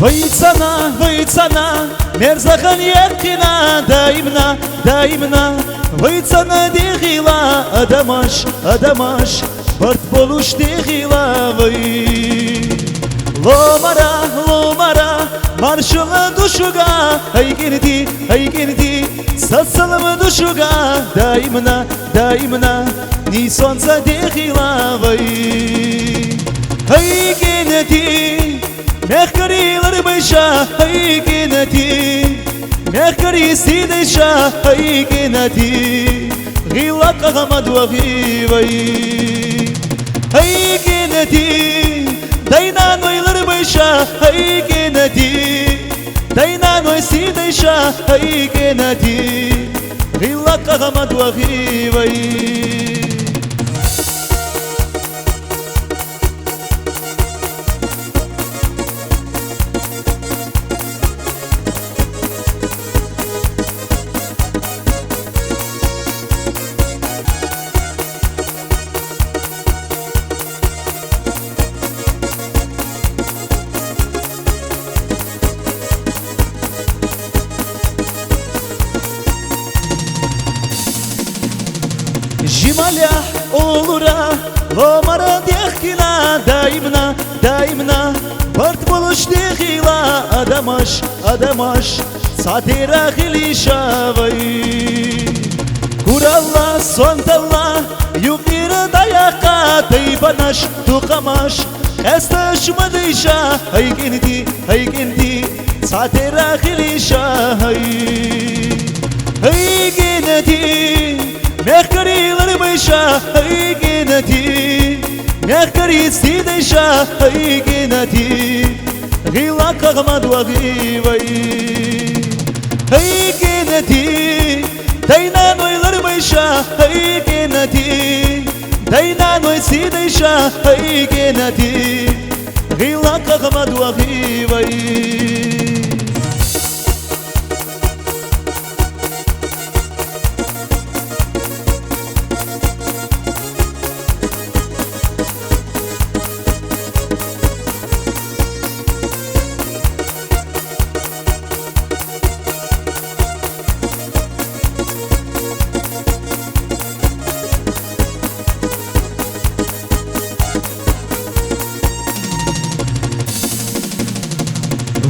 ويتسنا مرزخن يقنا دايمنا ويتسنا دي غيلا أدمش برد بولوش دي غيلا لومارا marşıl duşuga hay girdi sasalım duşuga daimna nisonza dehila vay hay girdi mehkarilar başa hay girdi mehkari sideşa hay girdi gila kagamad vay hay girdi Dayna noylar başa hay genadi Dayna noy sideşa hay genadi Gilla kagamad vahi vay Jimalya olura Lomara dehkila daimna Bart buluş dehila Adamaş Sadira hilisha vay Kuralla sontalla Yukira dayaka Taybanaş tukamaş Estaş madisha Hay gendi Sadira hilisha Hay gendi Mehkarilar başa hay genadi Mehkari sideşa hay genadi Gila kagamad vay Hay genadi Dayna noylar başa hay genadi Dayna noy sideşa hay genadi Gila kagamad vay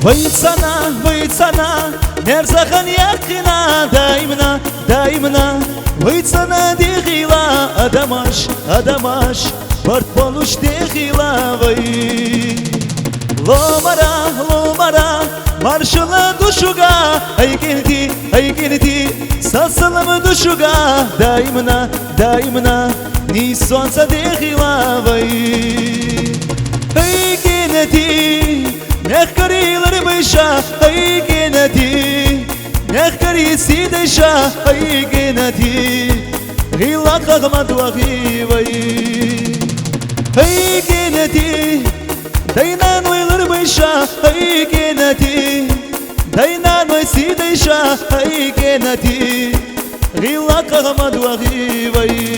Вайцана, мерзахан яқина daimna Вайцана дегила, Адамаш, барт полуш дегила вай Ломара, маршала душуга Hay girdi, sasalım duşuga Daimna, nisonsa degila vay Hay girdi Mehkarilar başa hay genadi Mehkari sideşa hay genadi Gila kagamad vahi vay Hay genadi Dayna noylar başa hay genadi Dayna noy sideşa hay genadi Gila kagamad vahi vay